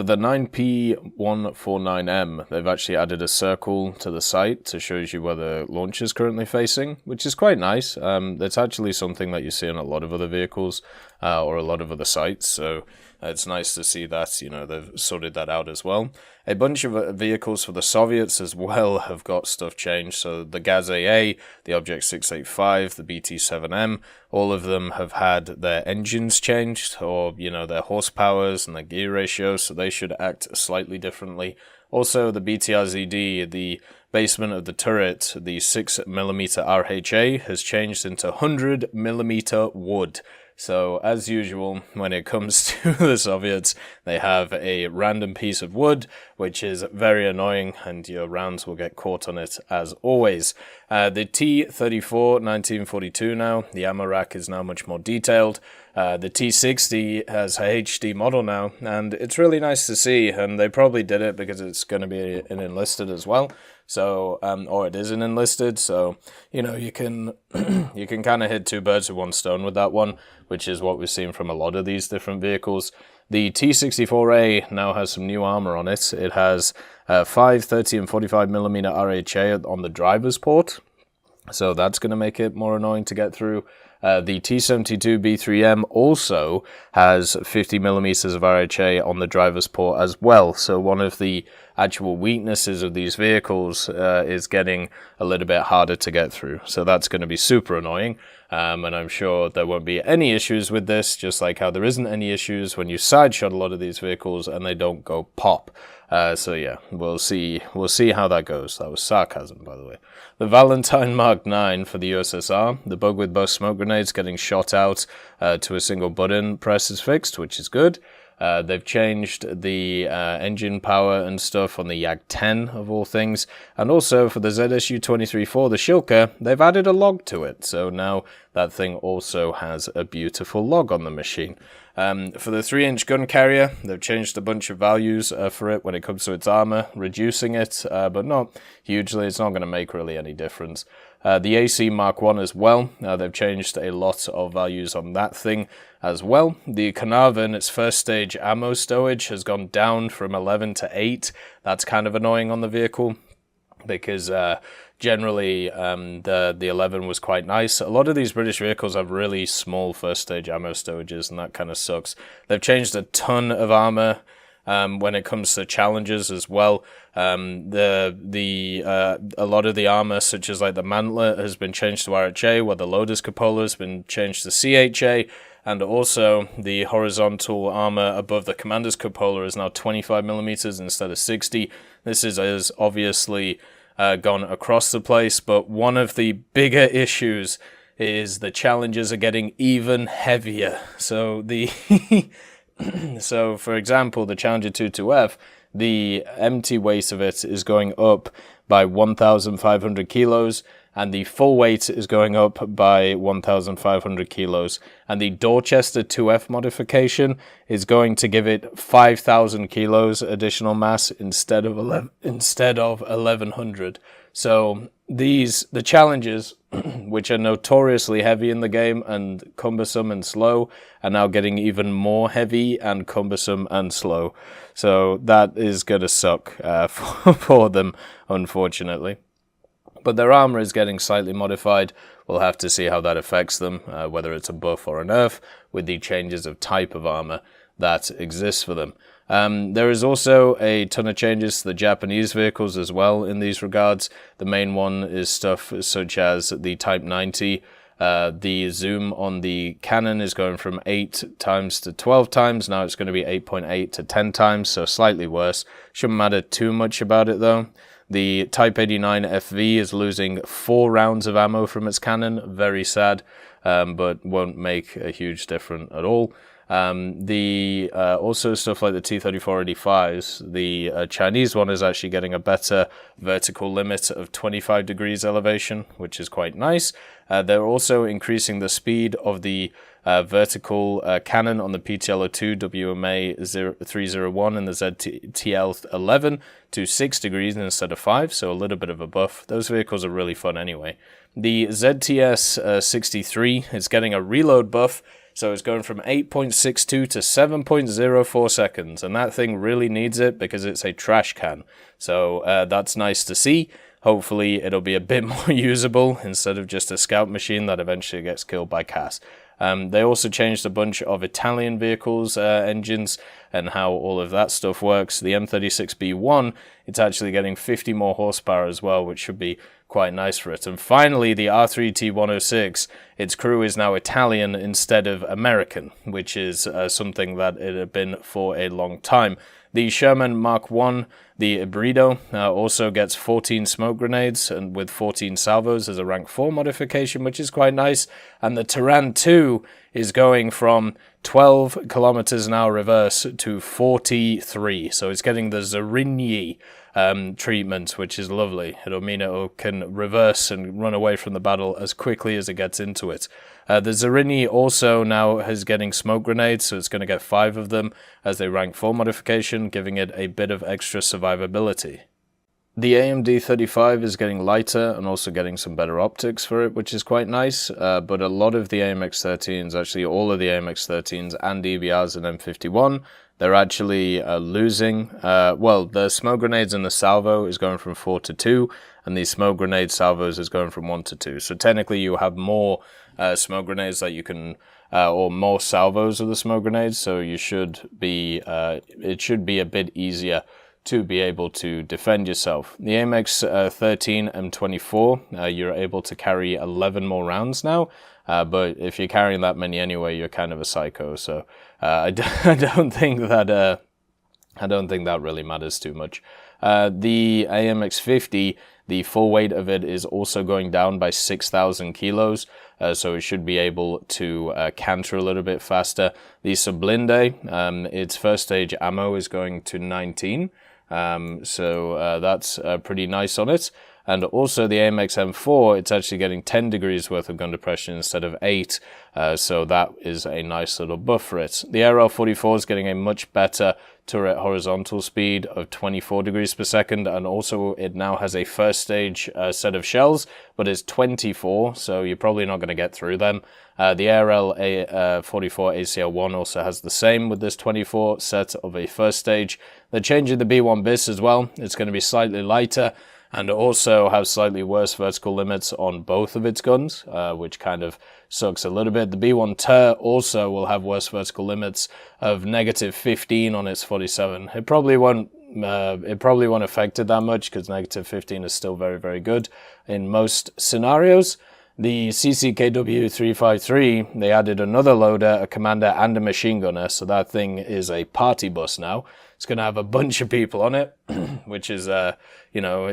the 9P149M, they've actually added a circle to the sight to show you where the launch is currently facing, which is quite nice. That's actually something that you see in a lot of other vehicles or a lot of other sites, so it's nice to see that, you know, they've sorted that out as well. A bunch of vehicles for the Soviets as well have got stuff changed. So the Gaz-AA, the Object 685, the BT-7M, all of them have had their engines changed, or, you know, their horsepowers and their gear ratios, so they should act slightly differently. Also, the BTR-ZD, the basement of the turret, the 6mm RHA has changed into 100mm wood. So, as usual, when it comes to the Soviets, they have a random piece of wood, which is very annoying, and your rounds will get caught on it, as always. The T-34 1942 now, the ammo rack is now much more detailed. The T-60 has a HD model now, and it's really nice to see, and they probably did it because it's going to be an enlisted as well. So, or it is an enlisted, so, you know, you can you can kind of hit two birds with one stone with that one, which is what we've seen from a lot of these different vehicles. The T-64A now has some new armor on it. It has 5, 30, and 45mm RHA on the driver's port, so that's going to make it more annoying to get through. The T-72B3M also has 50mm of RHA on the driver's port as well, so one of the actual weaknesses of these vehicles is getting a little bit harder to get through, so that's going to be super annoying. And I'm sure there won't be any issues with this, just like how there isn't any issues when you sideshot a lot of these vehicles and they don't go pop. So yeah, we'll see how that goes. That was sarcasm, by the way. The Valentine Mark 9 for the USSR, the bug with both smoke grenades getting shot out to a single button press is fixed, which is good. They've changed the engine power and stuff on the Yag-10 of all things, and also for the ZSU-23-4, the Shilka, they've added a log to it, so now that thing also has a beautiful log on the machine. For the 3-inch gun carrier, they've changed a bunch of values for it when it comes to its armor, reducing it, but not hugely. It's not going to make really any difference. The AC Mark 1 as well, they've changed a lot of values on that thing as well. The Carnarvon, its first stage ammo stowage has gone down from 11 to 8. That's kind of annoying on the vehicle because generally the 11 was quite nice. A lot of these British vehicles have really small first stage ammo stowages, and that kind of sucks. They've changed a ton of armor when it comes to challenges as well. A lot of the armor, such as like the mantlet, has been changed to RHA, where the loader's cupola has been changed to CHA, and also the horizontal armor above the commander's cupola is now 25mm instead of 60. This is obviously gone across the place, but one of the bigger issues is the challenges are getting even heavier. So so for example, the Challenger 22F, the empty weight of it is going up by 1,500 kilos, and the full weight is going up by 1,500 kilos. And the Dorchester 2F modification is going to give it 5,000 kilos additional mass instead of 1,100. So the challenges, which are notoriously heavy in the game and cumbersome and slow, are now getting even more heavy and cumbersome and slow. So that is going to suck for them, unfortunately. But their armor is getting slightly modified. We'll have to see how that affects them, whether it's a buff or a nerf, with the changes of type of armor that exists for them. There is also a ton of changes to the Japanese vehicles as well in these regards. The main one is stuff such as the Type 90. The zoom on the cannon is going from 8 times to 12 times. Now it's going to be 8.8 to 10 times, so slightly worse. Shouldn't matter too much about it though. The Type 89 FV is losing 4 rounds of ammo from its cannon. Very sad, but won't make a huge difference at all. Also stuff like the T-34-85s, the Chinese one is actually getting a better vertical limit of 25 degrees elevation, which is quite nice. They're also increasing the speed of the vertical cannon on the PTL-02 WMA-301 and the ZTL-11 to 6 degrees instead of 5, so a little bit of a buff. Those vehicles are really fun anyway. The ZTS-63 is getting a reload buff, So it's going from 8.62 to 7.04 seconds, and that thing really needs it because it's a trash can. So that's nice to see. Hopefully it'll be a bit more usable instead of just a scout machine that eventually gets killed by CAS. They also changed a bunch of Italian vehicles engines and how all of that stuff works. The M36B1, it's actually getting 50 more horsepower as well, which should be quite nice for it. And finally, the R3T106, its crew is now Italian instead of American, which is something that it had been for a long time. The Sherman Mark I, the Hybrido, also gets 14 smoke grenades and with 14 salvos as a rank 4 modification, which is quite nice. And the Turan II is going from 12 kilometers an hour reverse to 43. So it's getting the Zarigny treatment, which is lovely. It'll mean it can reverse and run away from the battle as quickly as it gets into it. The Zarigny also now is getting smoke grenades, so it's going to get 5 of them as a rank 4 modification, giving it a bit of extra survivability. The AMD-35 is getting lighter and also getting some better optics for it, which is quite nice, but a lot of the AMX-13s, actually all of the AMX-13s and EVRs and M51, they're actually losing. Well, the smoke grenades and the salvo is going from 4 to 2, and the smoke grenade salvos is going from 1 to 2. So technically you have more smoke grenades that you can, or more salvos of the smoke grenades, so you should be, it should be a bit easier to be able to defend yourself. The AMX-13 M24, you're able to carry 11 more rounds now, but if you're carrying that many anyway, you're kind of a psycho. So I don't think that really matters too much. The AMX-50, the full weight of it is also going down by 6,000 kilos, so it should be able to canter a little bit faster. The Sublinde, its first stage ammo is going to 19. So that's pretty nice on it. And also the AMX M4, it's actually getting 10 degrees worth of gun depression instead of 8, so that is a nice little buff for it. The ARL-44 is getting a much better turret horizontal speed of 24 degrees per second, and also it now has a first stage set of shells, but it's 24, so you're probably not going to get through them. The ARL-44 ACL-1 also has the same with this 24 set of a first stage. They're changing the B1 BIS as well. It's going to be slightly lighter and also have slightly worse vertical limits on both of its guns, which kind of sucks a little bit. The B1 TER also will have worse vertical limits of -15 on its 47. It probably won't affect it that much because -15 is still very, very good in most scenarios. The CCKW353, they added another loader, a commander, and a machine gunner, so that thing is a party bus now. It's going to have a bunch of people on it, which is, you know,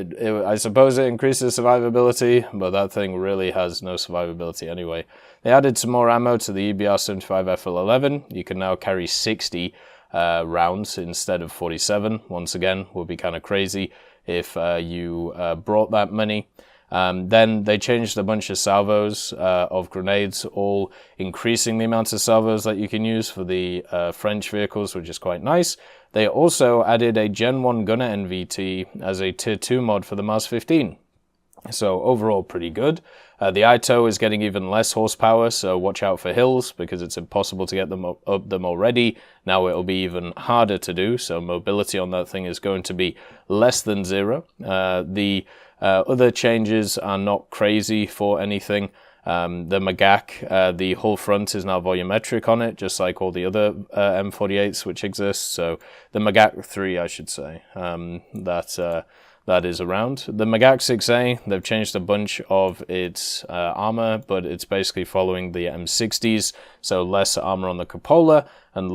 I suppose it increases survivability, but that thing really has no survivability anyway. They added some more ammo to the EBR-75 FL11. You can now carry 60 rounds instead of 47. Once again, would be kind of crazy if you brought that many. Then they changed a bunch of salvos of grenades, all increasing the amount of salvos that you can use for the French vehicles, which is quite nice. They also added a Gen 1 gunner NVT as a Tier 2 mod for the Mars 15. So overall pretty good. The ITO is getting even less horsepower, so watch out for hills because it's impossible to get them up them already. Now it'll be even harder to do, so mobility on that thing is going to be less than 0. The other changes are not crazy for anything. The MAGAC, the hull front is now volumetric on it, just like all the other M48s which exist. So the MAGAC 3, I should say, that is around. The MAGAC 6A, they've changed a bunch of its armor, but it's basically following the M60s, so less armor on the cupola and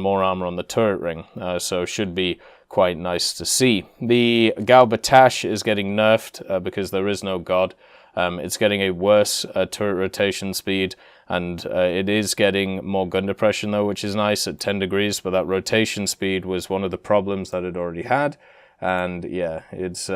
more armor on the turret ring. So should be quite nice to see. The Galbatash is getting nerfed because there is no god. It's getting a worse turret rotation speed, and it is getting more gun depression though, which is nice at 10 degrees, but that rotation speed was one of the problems that it already had. And yeah, it's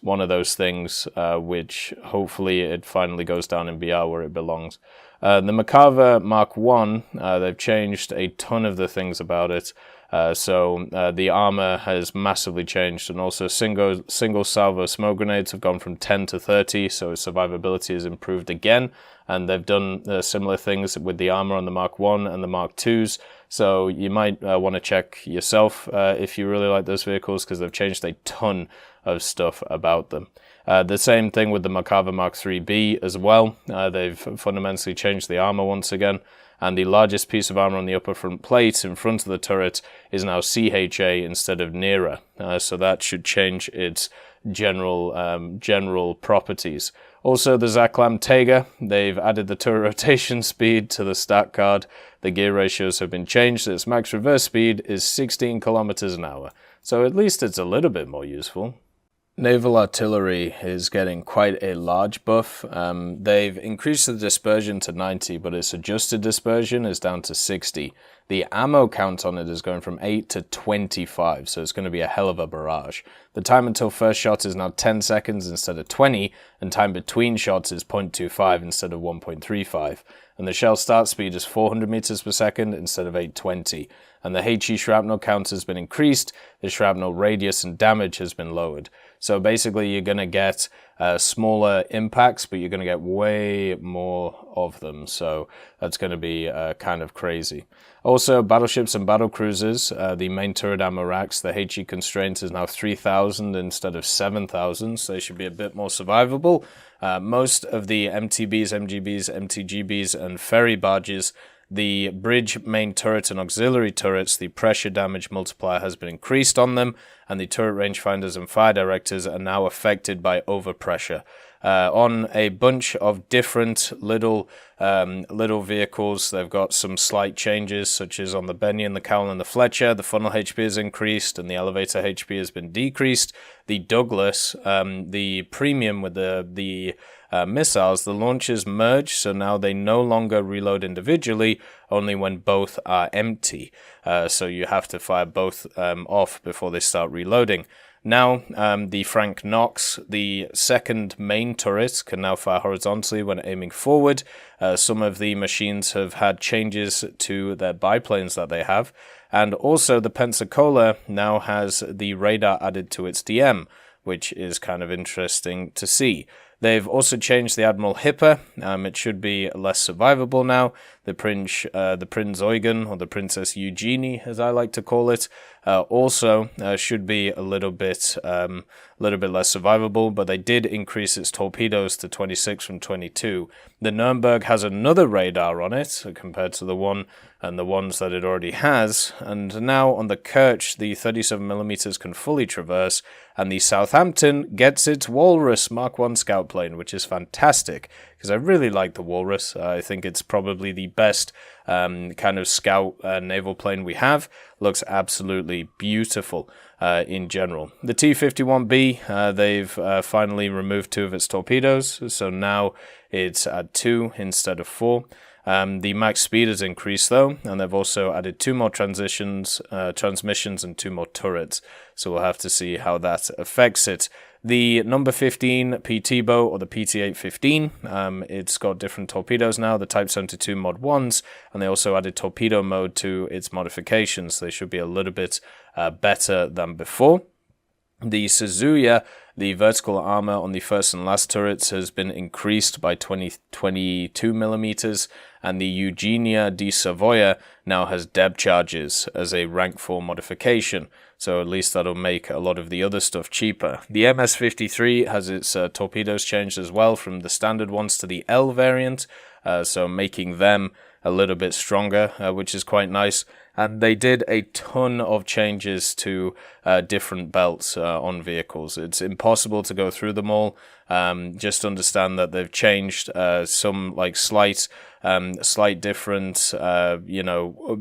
one of those things which hopefully it finally goes down in BR where it belongs. The Makava Mark I, they've changed a ton of the things about it. So the armor has massively changed, and also single salvo smoke grenades have gone from 10 to 30, so its survivability has improved again. And they've done similar things with the armor on the Mark 1 and the Mark 2s. So you might want to check yourself if you really like those vehicles, because they've changed a ton of stuff about them. The same thing with the Merkava Mark 3B as well. They've fundamentally changed the armor once again. And the largest piece of armor on the upper front plate in front of the turret is now CHA instead of NERA. So that should change its general properties. Also, the Zaklam Tega, they've added the turret rotation speed to the stat card. The gear ratios have been changed. Its max reverse speed is 16 kilometers an hour. So at least it's a little bit more useful. Naval artillery is getting quite a large buff. They've increased the dispersion to 90, but its adjusted dispersion is down to 60. The ammo count on it is going from 8 to 25, so it's going to be a hell of a barrage. The time until first shot is now 10 seconds instead of 20, and time between shots is 0.25 instead of 1.35. And the shell start speed is 400 meters per second instead of 820. And the HE shrapnel count has been increased, the shrapnel radius and damage has been lowered. So basically you're going to get smaller impacts, but you're going to get way more of them. So that's going to be kind of crazy. Also, battleships and battlecruisers, the main turret ammo racks, the HE constraint is now 3,000 instead of 7,000, so they should be a bit more survivable. Most of the MTBs, MGBs, MTGBs, and ferry barges, the bridge, main turret, and auxiliary turrets, the pressure damage multiplier has been increased on them, and the turret rangefinders and fire directors are now affected by overpressure. On a bunch of different little vehicles, they've got some slight changes, such as on the Benny and the Cowl and the Fletcher, the funnel HP has increased and the elevator HP has been decreased. The Douglas, the premium with the missiles, the launchers merge, so now they no longer reload individually, only when both are empty. So you have to fire both off before they start reloading. Now, the Frank Knox, the second main turret, can now fire horizontally when aiming forward. Some of the machines have had changes to their biplanes that they have. And also, the Pensacola now has the radar added to its DM, which is kind of interesting to see. They've also changed the Admiral Hipper. It should be less survivable now. The Prince Eugen, or the Princess Eugenie, as I like to call it, also should be a little bit less survivable, but they did increase its torpedoes to 26 from 22. The Nuremberg has another radar on it compared to the one and the ones that it already has, and now on the Kerch, the 37mm can fully traverse, and the Southampton gets its Walrus Mark 1 scout plane, which is fantastic, because I really like the Walrus. I think it's probably the best kind of scout naval plane we have. Looks absolutely beautiful in general. The T-51B, they've finally removed 2 of its torpedoes, so now it's at 2 instead of 4. The max speed has increased though, and they've also added 2 more transmissions and 2 more turrets. So we'll have to see how that affects it. The number 15 PT-bow, or the PT-815, it's got different torpedoes now, the Type 72 Mod 1s, and they also added torpedo mode to its modifications. They should be a little bit better than before. The Suzuya, the vertical armor on the first and last turrets has been increased by 22 millimeters, and the Eugenia di Savoia now has depth charges as a rank 4 modification, so at least that'll make a lot of the other stuff cheaper. The MS-53 has its torpedoes changed as well from the standard ones to the L variant, so making them a little bit stronger, which is quite nice. And they did a ton of changes to different belts on vehicles. It's impossible to go through them all. Just understand that they've changed some like slight difference,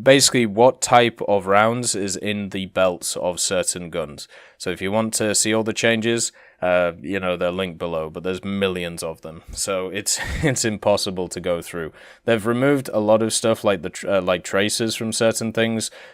basically what type of rounds is in the belts of certain guns. So if you want to see all the changes, they're linked below, but there's millions of them, so it's impossible to go through. They've removed a lot of stuff like the tracers from certain things.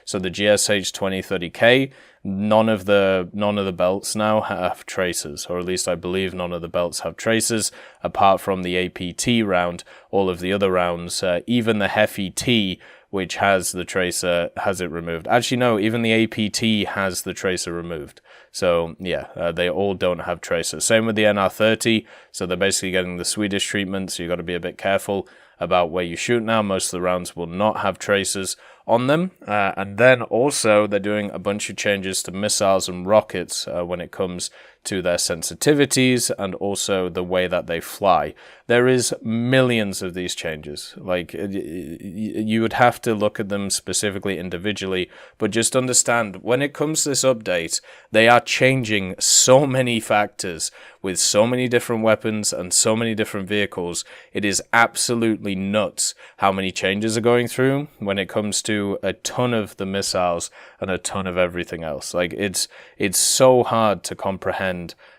So the GSH 2030K, none of the belts now have tracers, or at least I believe none of the belts have tracers, apart from the APT round. All of the other rounds, even the Heffy T, which has the tracer, has it removed. Actually, no, even the APT has the tracer removed. So, yeah, they all don't have tracers. Same with the NR30, so they're basically getting the Swedish treatment, so you've got to be a bit careful about where you shoot now. Most of the rounds will not have tracers on them. And then also, they're doing a bunch of changes to missiles and rockets when it comes to their sensitivities and also the way that they fly. There is millions of these changes. Like, you would have to look at them specifically individually, but just understand, when it comes to this update, they are changing so many factors with so many different weapons and so many different vehicles. It is absolutely nuts how many changes are going through when it comes to a ton of the missiles and a ton of everything else. Like, it's so hard to comprehend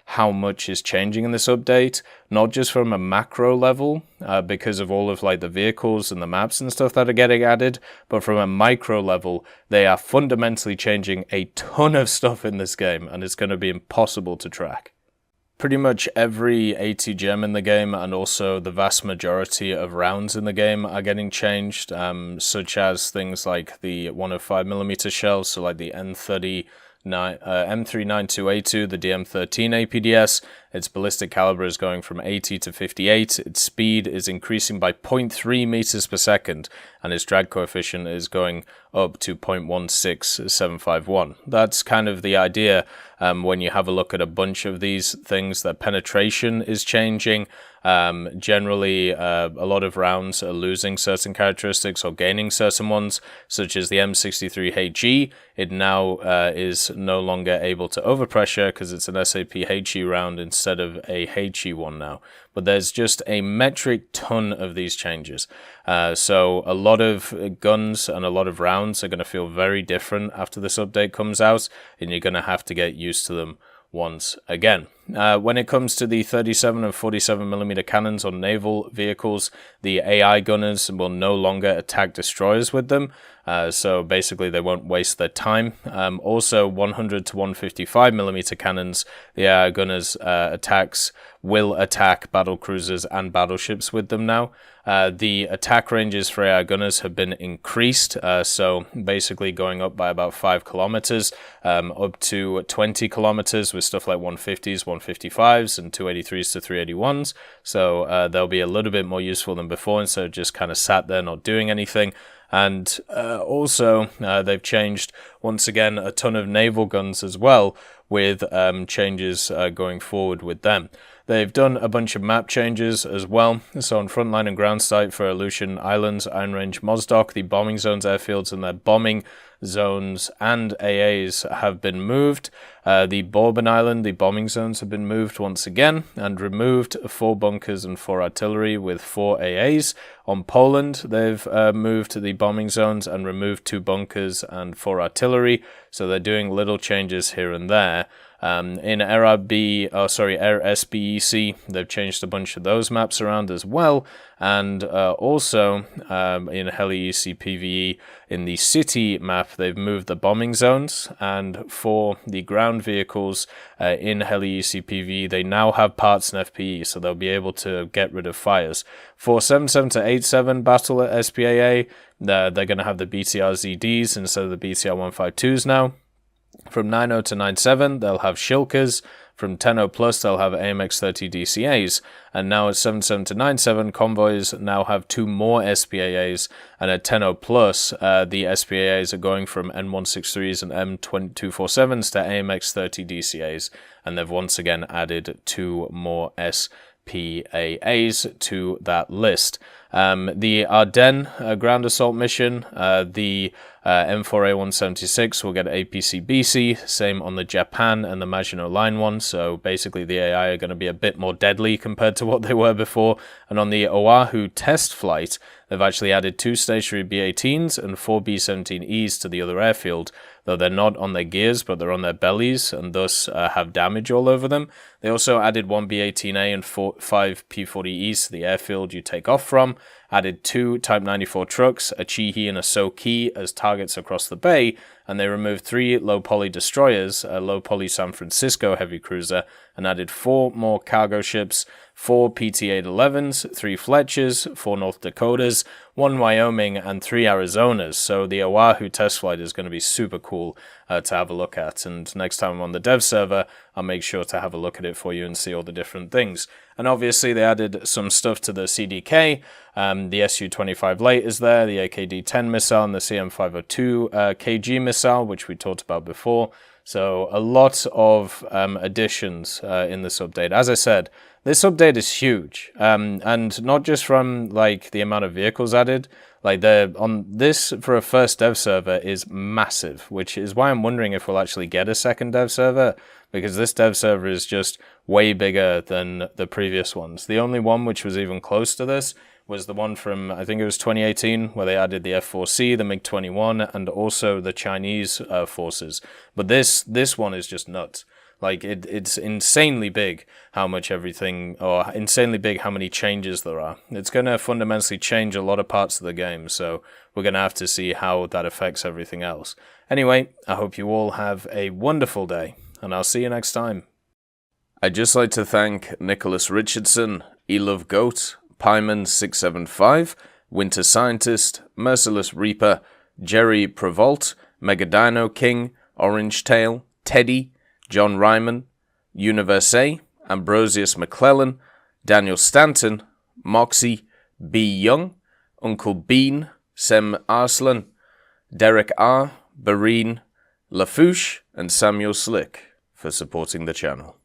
how much is changing in this update, not just from a macro level, because of all of like the vehicles and the maps and stuff that are getting added, but from a micro level, they are fundamentally changing a ton of stuff in this game, and it's going to be impossible to track. Pretty much every ATGM in the game and also the vast majority of rounds in the game are getting changed, such as things like the 105mm shells, so like the M392A2, the DM13 APDS. Its ballistic caliber is going from 80 to 58. Its speed is increasing by 0.3 meters per second, and its drag coefficient is going up to 0.16751. That's kind of the idea when you have a look at a bunch of these things. That penetration is changing. Generally, a lot of rounds are losing certain characteristics or gaining certain ones, such as the M63HE. It now is no longer able to overpressure because it's an SAP HE round instead of a HE one now. But there's just a metric ton of these changes. So a lot of guns and a lot of rounds are going to feel very different after this update comes out, and you're going to have to get used to them once again. When it comes to the 37 and 47mm cannons on naval vehicles, the AI gunners will no longer attack destroyers with them, so basically they won't waste their time. Also, 100 to 155mm cannons, the AI gunners will attack battle cruisers and battleships with them now. The attack ranges for AI gunners have been increased, so basically going up by about 5 kilometers, up to 20 kilometers with stuff like 150s, 155s, and 283s to 381s. So they'll be a little bit more useful than before, instead of just kind of sat there not doing anything. And also, they've changed, once again, a ton of naval guns as well, with changes going forward with them. They've done a bunch of map changes as well. So on Frontline and Ground Sight for Aleutian Islands, Iron Range, Mozdok, the bombing zones, airfields, and their bombing zones and AAs have been moved. The Bourbon Island, the bombing zones have been moved once again, and removed 4 bunkers and 4 artillery with 4 AAs. On Poland, they've moved the bombing zones and removed 2 bunkers and 4 artillery. So they're doing little changes here and there. In Air SBEC, they've changed a bunch of those maps around as well, and also in Heli EC PvE, in the city map, they've moved the bombing zones, and for the ground vehicles in Heli EC PvE, they now have parts and FPE, so they'll be able to get rid of fires. For 77 to 87 battle at SPAA, they're going to have the BTR ZDs instead of the BTR 152s now. From 90 to 97, they'll have Shilkers. From 10.0 plus, they'll have AMX-30 DCAs. And now at 77 to 97, convoys now have 2 more SPAAs. And at 10.0 plus, the SPAAs are going from N163s and M247s to AMX-30 DCAs. And they've once again added 2 more SPAAs to that list. The Ardennes ground assault mission, the M4A176 will get APC-BC, same on the Japan and the Maginot Line one, so basically the AI are going to be a bit more deadly compared to what they were before. And on the Oahu test flight, they've actually added 2 stationary B-18s and 4 B-17Es to the other airfield, though they're not on their gears, but they're on their bellies, and thus have damage all over them. They also added 1 B-18A and 5 P-40Es to the airfield you take off from, added 2 Type 94 trucks, a Chihi and a Soki as targets across the bay, and they removed 3 low-poly destroyers, a low-poly San Francisco heavy cruiser, and added 4 more cargo ships, 4 PT-811s, 3 Fletchers, 4 North Dakotas, 1 Wyoming, and 3 Arizonas. So the Oahu test flight is going to be super cool to have a look at. And next time I'm on the dev server, I'll make sure to have a look at it for you and see all the different things. And obviously they added some stuff to the CDK. The Su-25 Late is there, the AKD-10 missile, and the CM-502 KG missile, which we talked about before. So a lot of additions in this update. As I said, this update is huge, and not just from like the amount of vehicles added. Like on this for a first dev server is massive, which is why I'm wondering if we'll actually get a second dev server, because this dev server is just way bigger than the previous ones. The only one which was even close to this was the one from, I think it was 2018, where they added the F-4C, the MiG-21, and also the Chinese forces. But this one is just nuts. Like, it's insanely big how much everything, or insanely big how many changes there are. It's going to fundamentally change a lot of parts of the game, so we're going to have to see how that affects everything else. Anyway, I hope you all have a wonderful day, and I'll see you next time. I'd just like to thank Nicholas Richardson, Elove Goat, Pyman675, Winter Scientist, Merciless Reaper, Jerry Prevolt, Megadino King, Orange Tail, Teddy, John Ryman, Universe, Ambrosius McClellan, Daniel Stanton, Moxie, B. Young, Uncle Bean, Sem Arslan, Derek R., Bareen, Lafouche, and Samuel Slick for supporting the channel.